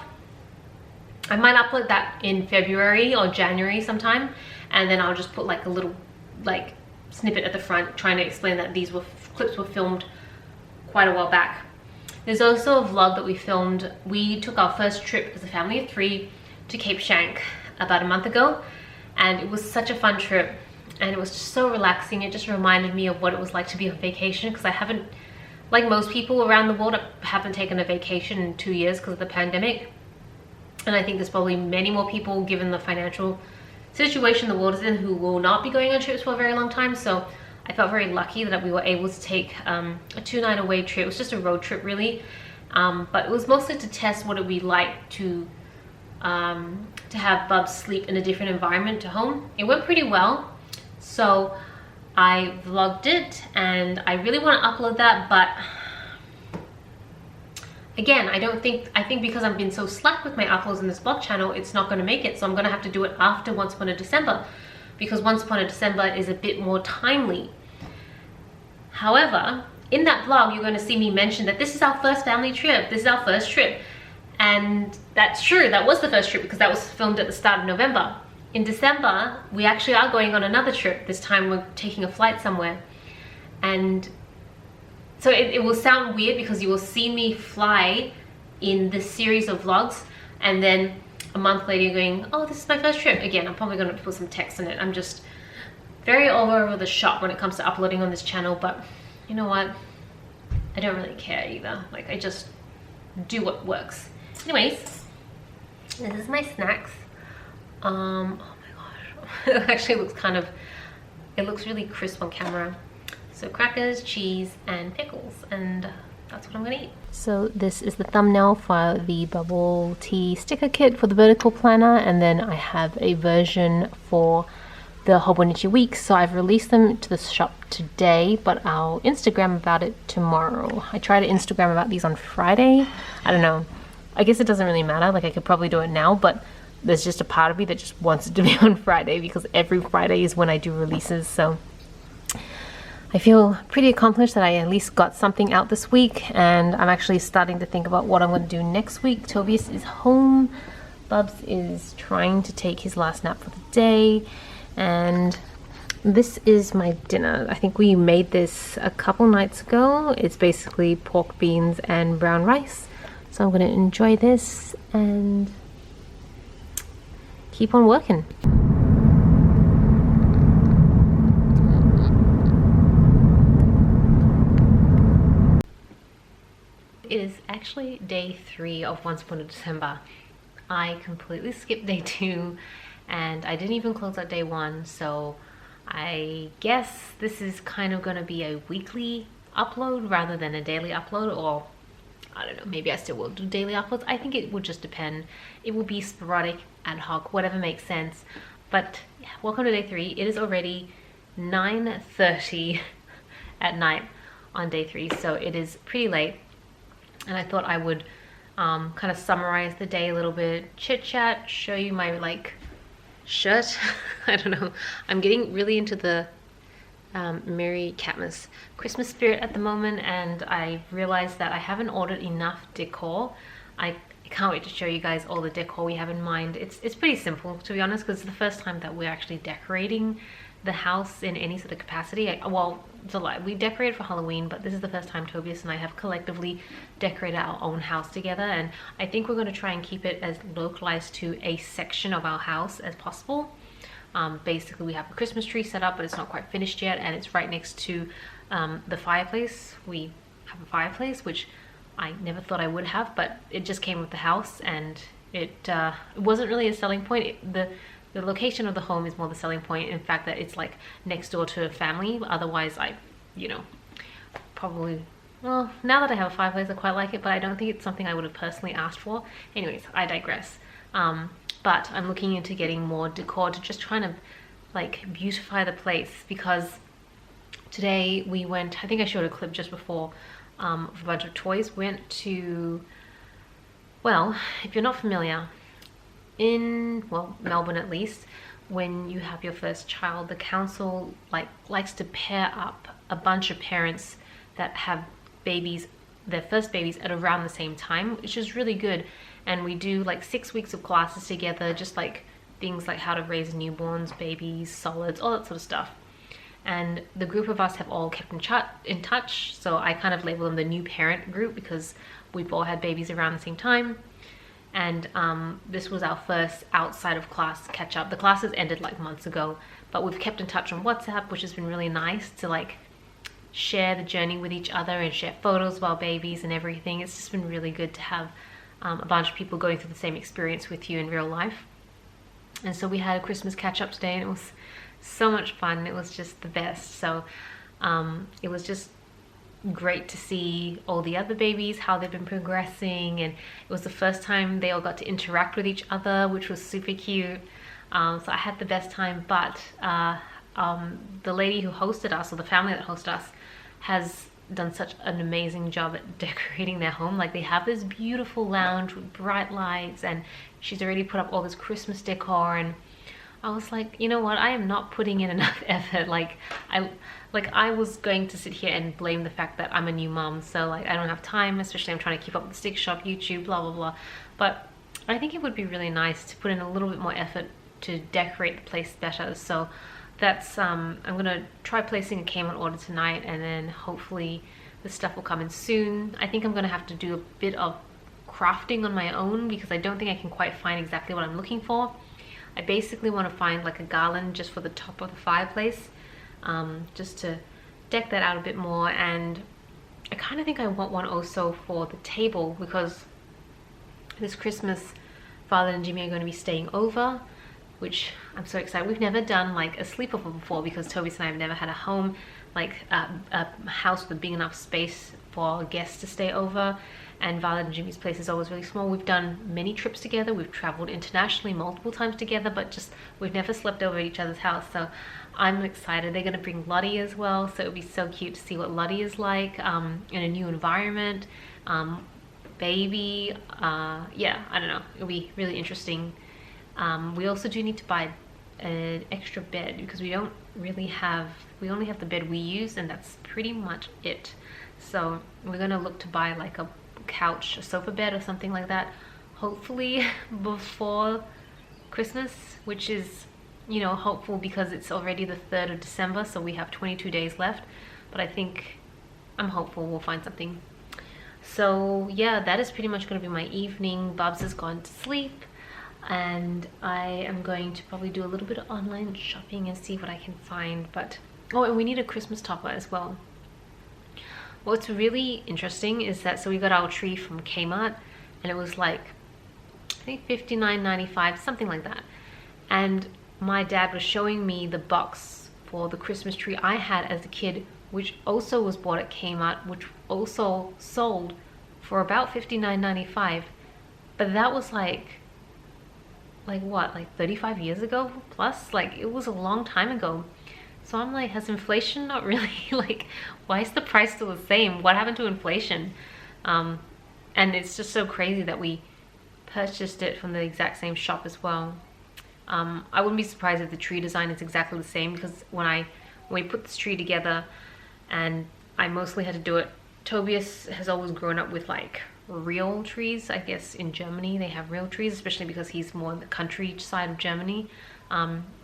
I might upload that in February or January sometime, and then I'll just put like a little like snippet at the front trying to explain that these clips were filmed quite a while back. There's also a vlog that we filmed. We took our first trip as a family of 3 to Cape Shank about a month ago, and it was such a fun trip, and it was just so relaxing. It just reminded me of what it was like to be on vacation, because I haven't, like most people around the world, I haven't taken a vacation in 2 years because of the pandemic. And I think there's probably many more people, given the financial situation the world is in, who will not be going on trips for a very long time. So I felt very lucky that we were able to take a 2-night away trip. It was just a road trip really, but it was mostly to test what it would be like to have Bubs sleep in a different environment to home. It went pretty well, so I vlogged it, and I really want to upload that, but again, I think because I've been so slack with my uploads in this vlog channel, it's not going to make it. So I'm going to have to do it after Once Upon a December, because Once Upon a December is a bit more timely. However, in that vlog, you're going to see me mention that this is our first family trip. This is our first trip. And that's true. That was the first trip because that was filmed at the start of November. In December, we actually are going on another trip. This time we're taking a flight somewhere. And so it will sound weird because you will see me fly in this series of vlogs, and then a month later you're going, oh, this is my first trip. Again, I'm probably going to put some text in it. I'm just very over the shop when it comes to uploading on this channel, but you know what? I don't really care either. Like, I just do what works. Anyways, this is my snacks. Oh my gosh. It actually looks it looks really crisp on camera. So crackers, cheese, and pickles, and that's what I'm gonna eat. So this is the thumbnail for the bubble tea sticker kit for the vertical planner, and then I have a version for the Hobonichi weeks. So I've released them to the shop today, but I'll Instagram about it tomorrow. I try to Instagram about these on Friday. I don't know. I guess it doesn't really matter. Like, I could probably do it now, but there's just a part of me that just wants it to be on Friday, because every Friday is when I do releases. So I feel pretty accomplished that I at least got something out this week, and I'm actually starting to think about what I'm going to do next week. Tobias is home. Bubs is trying to take his last nap for the day, and this is my dinner. I think we made this a couple nights ago. It's basically pork, beans, and brown rice. So I'm going to enjoy this and keep on working. It is actually day 3 of Once Upon a December. I completely skipped day 2, and I didn't even close out day 1, so I guess this is kind of going to be a weekly upload rather than a daily upload, or I don't know, maybe I still will do daily uploads. I think it would just depend. It will be sporadic, ad hoc, whatever makes sense. But yeah, welcome to day 3. It is already 9:30 at night on day 3, so it is pretty late. And I thought I would kind of summarize the day a little bit, chit chat, show you my like shirt. I don't know. I'm getting really into the Merry Catmas Christmas spirit at the moment, and I realized that I haven't ordered enough decor. I can't wait to show you guys all the decor we have in mind. It's pretty simple, to be honest, because it's the first time that we're actually decorating the house in any sort of capacity. Well, it's a lie. We decorated for Halloween, but this is the first time Tobias and I have collectively decorated our own house together, and I think we're going to try and keep it as localized to a section of our house as possible. Basically, we have a Christmas tree set up, but it's not quite finished yet, and it's right next to the fireplace. We have a fireplace, which I never thought I would have, but it just came with the house, and it wasn't really a selling point. The location of the home is more the selling point. In fact, that it's like next door to a family. Otherwise, probably, well, now that I have a fireplace, I quite like it, but I don't think it's something I would have personally asked for. Anyways, I digress. But I'm looking into getting more decor to just trying to like beautify the place, because today we went, I think I showed a clip just before, of a bunch of toys. We went to, well, if you're not familiar, in, well, Melbourne at least, when you have your first child, the council likes to pair up a bunch of parents that have babies, their first babies, at around the same time, which is really good. And we do like 6 weeks of classes together, just like things like how to raise newborns, babies, solids, all that sort of stuff. And the group of us have all kept in touch, so I kind of label them the new parent group, because we've all had babies around the same time. and this was our first outside of class catch up. The classes ended like months ago, but we've kept in touch on WhatsApp, which has been really nice to like share the journey with each other and share photos of our babies and everything. It's just been really good to have a bunch of people going through the same experience with you in real life. And so we had a Christmas catch up today, and it was so much fun. It was just the best. So it was just great to see all the other babies, how they've been progressing, and it was the first time they all got to interact with each other, which was super cute. So I had the best time. But the lady who hosted us, or the family that hosted us, has done such an amazing job at decorating their home. Like, they have this beautiful lounge with bright lights, and she's already put up all this Christmas decor, and I was like, you know what, I am not putting in enough effort. Like I was going to sit here and blame the fact that I'm a new mom, so like I don't have time, especially I'm trying to keep up with the stick shop, YouTube, blah blah blah. But I think it would be really nice to put in a little bit more effort to decorate the place better. So that's I'm gonna try placing a Kmart order tonight, and then hopefully the stuff will come in soon. I think I'm gonna have to do a bit of crafting on my own, because I don't think I can quite find exactly what I'm looking for. I basically want to find like a garland just for the top of the fireplace, just to deck that out a bit more. And I kind of think I want one also for the table, because this Christmas Father and Jimmy are going to be staying over, which I'm so excited. We've never done like a sleepover before, because Toby and I have never had a home, like a house with a big enough space for guests to stay over. And Violet and Jimmy's place is always really small. We've done many trips together. We've traveled internationally multiple times together, but just we've never slept over at each other's house. So I'm excited. They're going to bring Lottie as well, so it'll be so cute to see what Lottie is like in a new environment. Baby, yeah, I don't know. It'll be really interesting. We also do need to buy an extra bed, because we don't really have, we only have the bed we use, and that's pretty much it. So we're going to look to buy like a couch, a sofa bed or something like that, hopefully before Christmas, which is, you know, hopeful because it's already the 3rd of December, so we have 22 days left. But I think I'm hopeful we'll find something. So yeah, that is pretty much going to be my evening. Bubs has gone to sleep, and I am going to probably do a little bit of online shopping and see what I can find. But oh, and we need a Christmas topper as well. What's really interesting is that, so we got our tree from Kmart, and it was like, I think $59.95, something like that. And my dad was showing me the box for the Christmas tree I had as a kid, which also was bought at Kmart, which also sold for about $59.95. But that was like what, like 35 years ago plus? Like, it was a long time ago. So I'm like, has inflation not really, like, why is the price still the same? What happened to inflation? And it's just so crazy that we purchased it from the exact same shop as well. I wouldn't be surprised if the tree design is exactly the same, because when we put this tree together, and I mostly had to do it, Tobias has always grown up with like real trees. I guess in Germany they have real trees, especially because he's more in the countryside of Germany.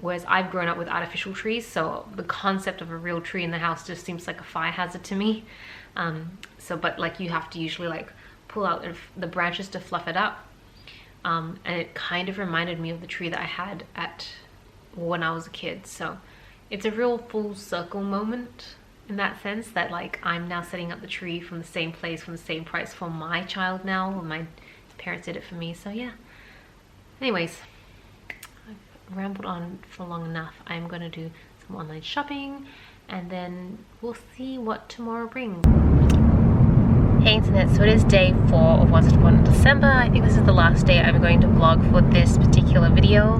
Whereas I've grown up with artificial trees, so the concept of a real tree in the house just seems like a fire hazard to me. But like, you have to usually like pull out the branches to fluff it up. And it kind of reminded me of the tree that I had when I was a kid. So it's a real full circle moment in that sense, that like I'm now setting up the tree from the same place, from the same price for my child now, when my parents did it for me. So yeah. Anyways, rambled on for long enough. I'm gonna do some online shopping, and then we'll see what tomorrow brings. Hey internet, so it is day 4 of Once Upon a December. I think this is the last day I'm going to vlog for this particular video.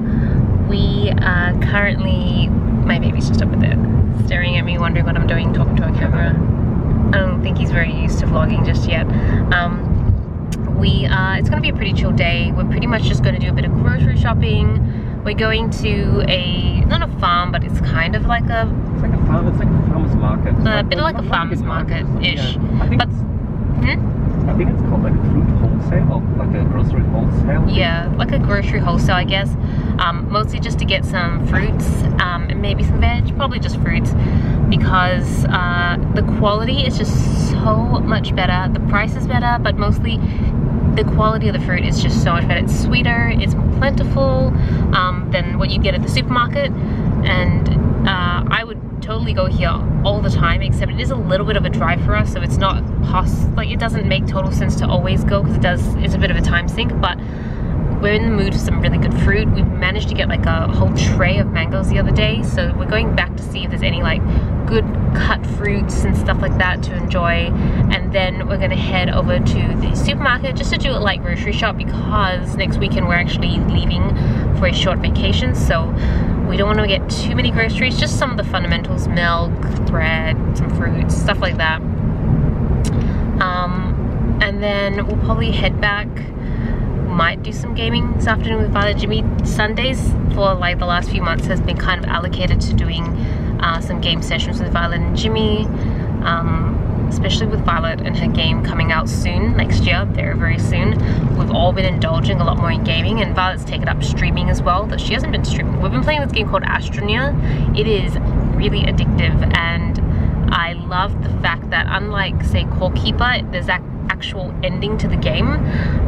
We are currently, my baby's just over there staring at me, wondering what I'm doing, talking to a camera. I don't think he's very used to vlogging just yet. It's gonna be a pretty chill day. We're pretty much just gonna do a bit of grocery shopping. We're going to not a farm, but it's kind of like a... It's like a farm, it's like a farmer's market. A bit like a farmer's market-ish. Yeah. I think it's called like a fruit wholesale, or like a grocery wholesale. Yeah, like a grocery wholesale, I guess. Mostly just to get some fruits, and maybe some veg, probably just fruits, because the quality is just so much better. The price is better, but mostly the quality of the fruit is just so much better. It's sweeter, it's more plentiful than what you get at the supermarket, and I would totally go here all the time, except it is a little bit of a drive for us, so it's not like it doesn't make total sense to always go, because it's a bit of a time sink. But we're in the mood for some really good fruit. We've managed to get like a whole tray of mangoes the other day, so we're going back to see if there's any like good cut fruits and stuff like that to enjoy. And then we're gonna head over to the supermarket just to do a light grocery shop, because next weekend we're actually leaving for a short vacation, so we don't want to get too many groceries, just some of the fundamentals: milk, bread, some fruits, stuff like that. And then we'll probably head back. Might do some gaming this afternoon with Violet and Jimmy. Sundays for like the last few months has been kind of allocated to doing some game sessions with Violet and Jimmy, especially with Violet and her game coming out soon, next year, very soon. We've all been indulging a lot more in gaming, and Violet's taken up streaming as well, that she hasn't been streaming. We've been playing this game called Astroneer. It is really addictive, and I love the fact that unlike, say, Core Keeper, there's that actual ending to the game.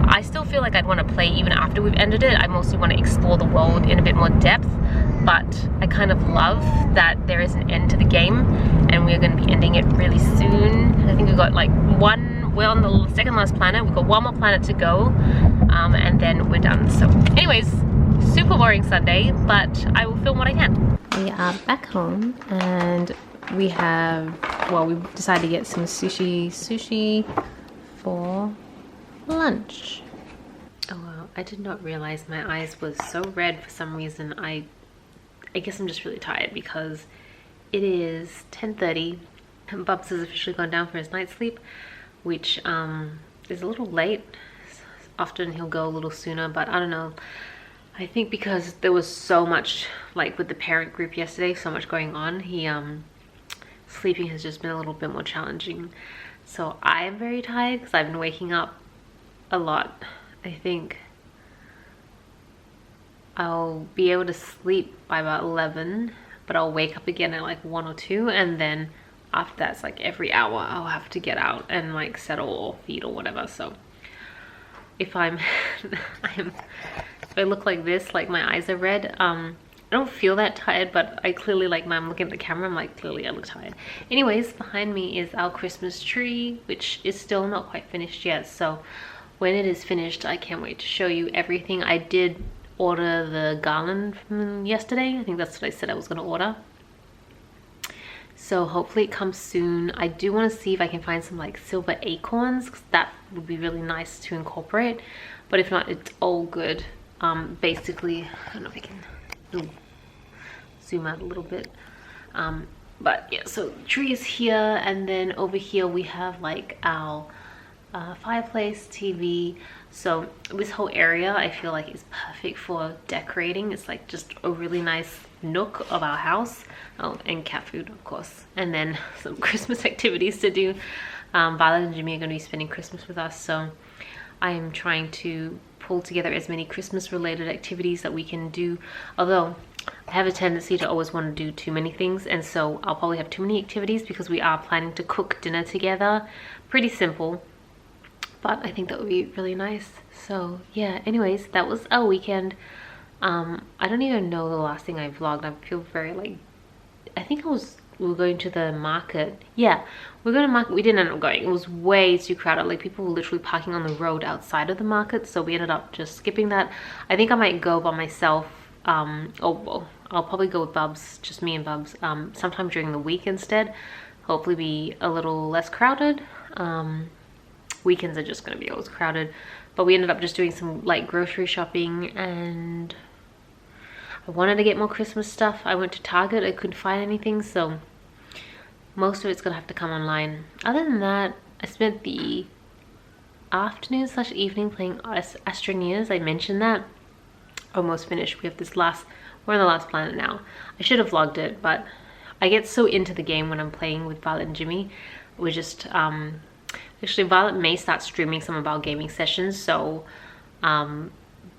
I still feel like I'd want to play even after we've ended it. I mostly want to explore the world in a bit more depth, but I kind of love that there is an end to the game, and we're going to be ending it really soon. I think we've got like we're on the second last planet. We've got one more planet to go, and then we're done. So anyways, super boring Sunday, but I will film what I can. We are back home, and we we've decided to get some sushi for lunch. Oh wow, I did not realize my eyes was so red for some reason. I guess I'm just really tired because it is 10:30 and Bubs has officially gone down for his night's sleep, which is a little late. Often he'll go a little sooner, but I don't know. I think because there was so much, like with the parent group yesterday, so much going on, sleeping has just been a little bit more challenging. So I am very tired because I've been waking up a lot. I think I'll be able to sleep by about 11, but I'll wake up again at like 1 or 2, and then after that's like every hour I'll have to get out and like settle or feed or whatever. So if if I look like this, like my eyes are red, I don't feel that tired, but I clearly, like when I'm looking at the camera, I'm like, clearly I look tired. Anyways, behind me is our Christmas tree, which is still not quite finished yet. So when it is finished, I can't wait to show you everything. I did order the garland from yesterday. I think that's what I said I was gonna order. So hopefully it comes soon. I do want to see if I can find some like silver acorns, because that would be really nice to incorporate. But if not, it's all good. Basically, I don't know if I can zoom out a little bit, but yeah, so the tree is here, and then over here we have like our fireplace, TV. So this whole area I feel like is perfect for decorating. It's like just a really nice nook of our house. Oh, and cat food, of course, and then some Christmas activities to do. Violet and Jimmy are going to be spending Christmas with us, so I am trying to pull together as many Christmas related activities that we can do, although I have a tendency to always want to do too many things, and so I'll probably have too many activities because we are planning to cook dinner together. Pretty simple, but I think that would be really nice. So yeah, anyways, that was our weekend. I don't even know the last thing I vlogged. I feel very like, I think we were going to the market. Yeah, we're going to market. We didn't end up going. It was way too crowded. Like people were literally parking on the road outside of the market, so we ended up just skipping that. I think I might go by myself. Well, I'll probably go with Bubs, just me and Bubs, sometime during the week instead. Hopefully be a little less crowded. Weekends are just going to be always crowded, but we ended up just doing some like grocery shopping, and I wanted to get more Christmas stuff. I went to Target, I couldn't find anything, so most of it's gonna have to come online. Other than that, I spent the afternoon / evening playing Astroneers. I mentioned that. Almost finished. We have this we're on the last planet now. I should have vlogged it, but I get so into the game when I'm playing with Violet and Jimmy. We're just, actually Violet may start streaming some of our gaming sessions, so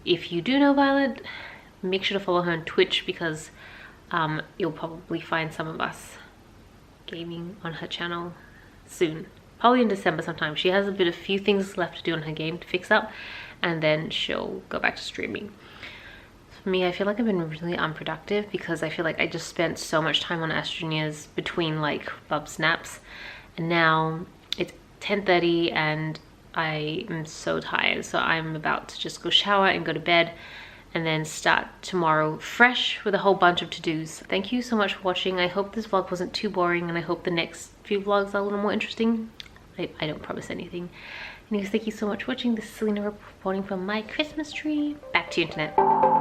if you do know Violet, make sure to follow her on Twitch, because you'll probably find some of us gaming on her channel soon. probably in December sometime. She has a few things left to do on her game to fix up, and then she'll go back to streaming. For me, I feel like I've been really unproductive because I feel like I just spent so much time on Astronia's between like Bub's naps, and now it's 10:30 and I am so tired, so I'm about to just go shower and go to bed and then start tomorrow fresh with a whole bunch of to-dos. Thank you so much for watching. I hope this vlog wasn't too boring, and I hope the next few vlogs are a little more interesting. I don't promise anything. Anyways, thank you so much for watching. This is Celina reporting from my Christmas tree. Back to you, internet.